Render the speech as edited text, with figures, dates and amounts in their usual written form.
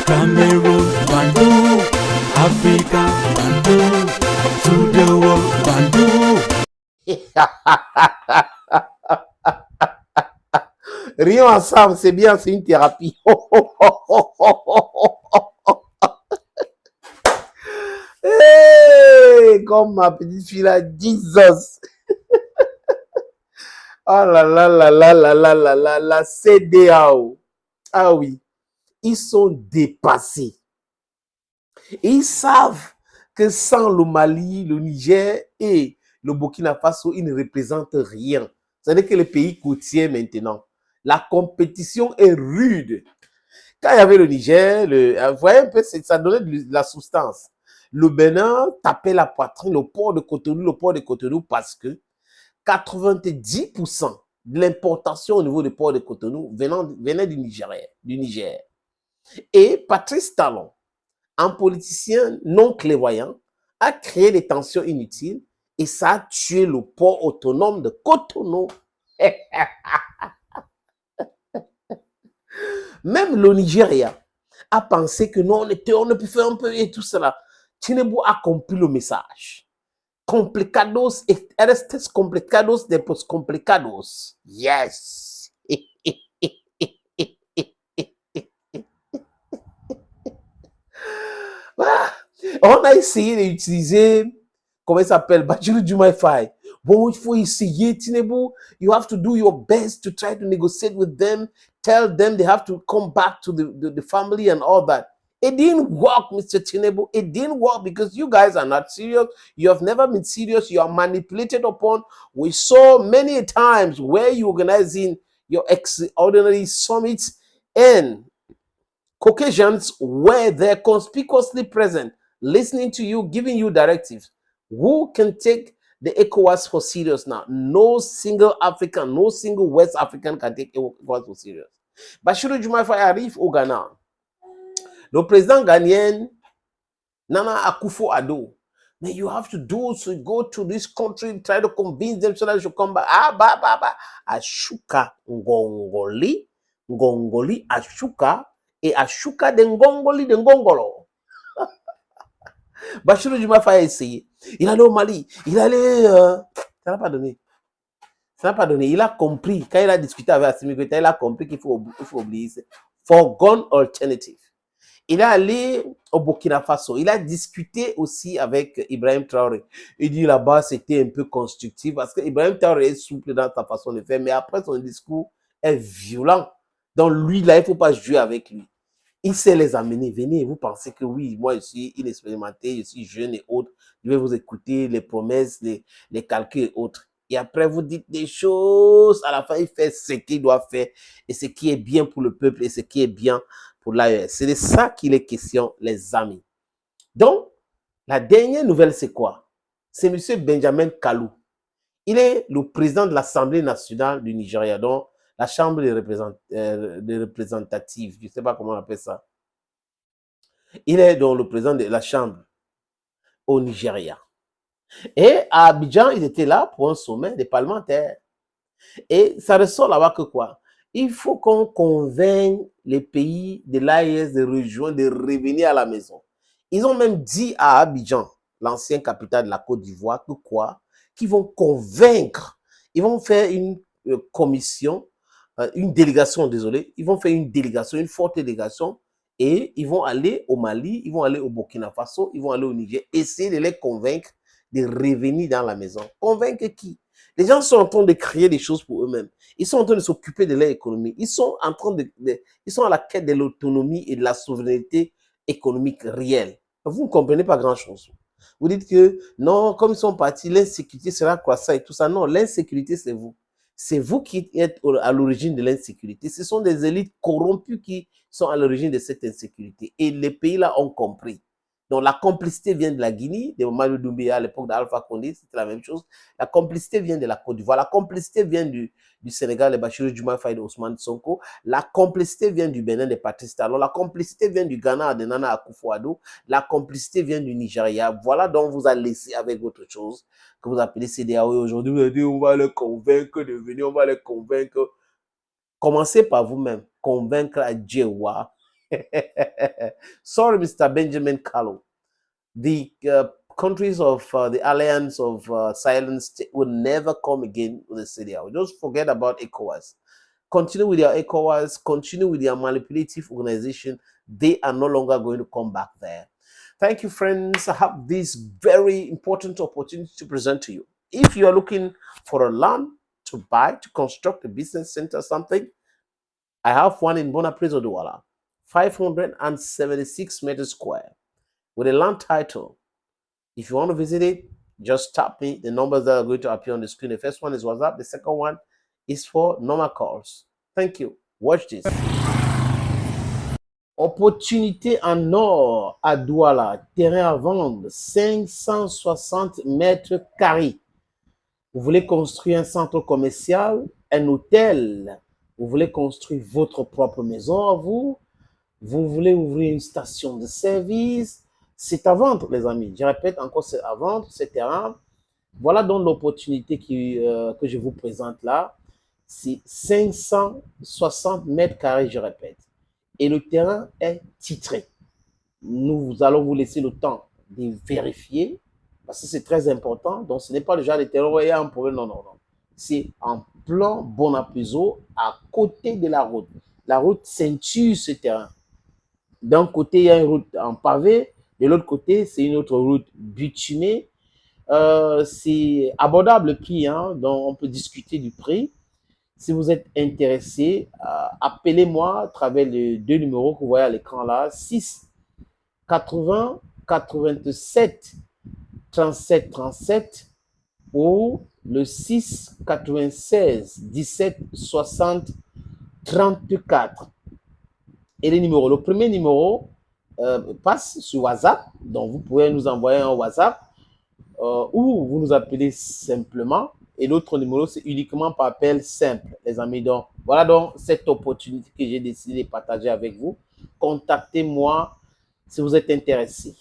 Cameroon, Bandung, Africa, Bandung, to the world, Bandung. Rions ensemble, c'est bien, c'est une thérapie. Hey, comme ma petite fille là, Jesus. Oh là là là là là là là là là, CEDEAO. Ah oui, ils sont dépassés. Ils savent que sans le Mali, le Niger et le Burkina Faso, ils ne représentent rien. C'est-à-dire que les pays côtiers maintenant, la compétition est rude. Quand il y avait le Niger, vous voyez un peu, ça donnait de la substance. Le Bénin tapait la poitrine, le port de Cotonou, parce que 90% de l'importation au niveau du port de Cotonou venait du Niger. Et Patrice Talon, un politicien non clairvoyant, a créé des tensions inutiles et ça a tué le port autonome de Cotonou. Même le Nigeria a pensé que non, on ne peut faire un peu et tout cela. Tinubu a compris le message. Complicados, eres complicados de pos complicados. Yes. On a essayé d'utiliser, comment il s'appelle, Bachiru Jumaifai. Bon, il faut essayer, Tinubu. You have to do your best to try to negotiate with them. Tell them they have to come back to the family and all that. It didn't work, Mr. Tinubu. It didn't work because you guys are not serious. You have never been serious. You are manipulated upon. We saw many times where you organizing your extraordinary summits and Caucasians were there conspicuously present, listening to you, giving you directives. Who can take the ECOWAS for serious now? No single African, no single West African can take ECOWAS for serious. Bachiru Diomaye arrive au Ghana. Le président ghanéen, Nana Akufo-Addo, man, you have to do so, go to this country, try to convince them so that they should come back. Ashuka Ngongoli, Ashuka, et Ashuka de Ngongoli de Ngongolo. Bachiru Diomaye a essayé. Il allait au Mali, il allait... ça n'a pas donné. Ça n'a pas donné. Il a compris, quand il a discuté avec Assimi Goïta, il a compris qu'il faut oublier. Foregone alternative. Il est allé au Burkina Faso. Il a discuté aussi avec Ibrahim Traoré. Il dit là-bas, c'était un peu constructif parce que Ibrahim Traoré est souple dans sa façon de faire, mais après, son discours est violent. Donc, lui, là, il ne faut pas jouer avec lui. Il sait les amener. Venez, vous pensez que oui, moi, je suis inexpérimenté, je suis jeune et autres. Je vais vous écouter les promesses, les calculs et autres. Et après, vous dites des choses. À la fin, il fait ce qu'il doit faire et ce qui est bien pour le peuple et ce qui est bien pour l'AES. C'est de ça qu'il est question, les amis. Donc, la dernière nouvelle, c'est quoi? C'est M. Benjamin Kalou. Il est le président de l'Assemblée nationale du Nigeria, donc la Chambre des représentatifs. Je ne sais pas comment on appelle ça. Il est donc le président de la Chambre au Nigeria. Et à Abidjan, il était là pour un sommet des parlementaires. Et ça ressort là-bas que quoi? Il faut qu'on convainque les pays de l'AES de rejoindre, de revenir à la maison. Ils ont même dit à Abidjan, l'ancienne capitale de la Côte d'Ivoire, que quoi? Qu'ils vont convaincre. Ils vont faire une commission, une délégation, désolé. Ils vont faire une délégation, une forte délégation. Et ils vont aller au Mali, ils vont aller au Burkina Faso, ils vont aller au Niger, essayer de les convaincre de revenir dans la maison. Convaincre qui? Les gens sont en train de créer des choses pour eux-mêmes. Ils sont en train de s'occuper de leur économie. Ils sont en train ils sont à la quête de l'autonomie et de la souveraineté économique réelle. Vous ne comprenez pas grand-chose. Vous dites que non, comme ils sont partis, l'insécurité sera croissante et tout ça. Non, l'insécurité, c'est vous. C'est vous qui êtes à l'origine de l'insécurité. Ce sont des élites corrompues qui sont à l'origine de cette insécurité. Et les pays-là ont compris. Donc, la complicité vient de la Guinée, de Mamadou Doumbouya à l'époque d'Alpha Condé, c'était la même chose. La complicité vient de la Côte d'Ivoire. La complicité vient du Sénégal, de Bachiru Diomaye Faye, de Ousmane Sonko. La complicité vient du Bénin, de Patrice Talon. La complicité vient du Ghana, de Nana Akufo-Addo. La complicité vient du Nigeria. Voilà donc vous a laissé avec autre chose que vous appelez CEDEAO. Aujourd'hui, vous avez dit on va les convaincre de venir, on va les convaincre. Commencez par vous-même. Convaincre à Djewa. Sorry, Mr. Benjamin Kalou. The countries of the alliance of silence will never come again with the CDAO. Just forget about ECOWAS. Continue with your ECOWAS, continue with your manipulative organization. They are no longer going to come back there. Thank you, friends. I have this very important opportunity to present to you. If you are looking for a land to buy, to construct a business center, something, I have one in Bonaprise, Douala, 576 meters square, with a land title. If you want to visit it, just tap me. The numbers that are going to appear on the screen. The first one is WhatsApp. The second one is for normal calls. Thank you. Watch this. Opportunité en or à Douala. Terrain à vendre, 560 mètres carrés. Vous voulez construire un centre commercial, un hôtel. Vous voulez construire votre propre maison à vous. Vous voulez ouvrir une station de service. C'est à vendre, les amis. Je répète encore, c'est à vendre, ce terrain. Voilà donc l'opportunité que je vous présente là. C'est 560 mètres carrés, je répète. Et le terrain est titré. Nous allons vous laisser le temps de vérifier, parce que c'est très important. Donc, ce n'est pas le genre de terrain où il y a un problème. Non, non, non. C'est en plan Bonapuiso, à côté de la route. La route ceinture ce terrain. D'un côté, il y a une route en pavé. De l'autre côté, c'est une autre route bitumée. C'est abordable le prix, hein, donc on peut discuter du prix. Si vous êtes intéressé, appelez-moi à travers les deux numéros que vous voyez à l'écran là, 6 80 87 37 37 ou le 6 96 17 60 34. Et les numéros, le premier numéro passe sur WhatsApp, donc vous pouvez nous envoyer un WhatsApp ou vous nous appelez simplement. Et l'autre numéro, c'est uniquement par appel simple, les amis. Donc, voilà donc cette opportunité que j'ai décidé de partager avec vous. Contactez-moi si vous êtes intéressé.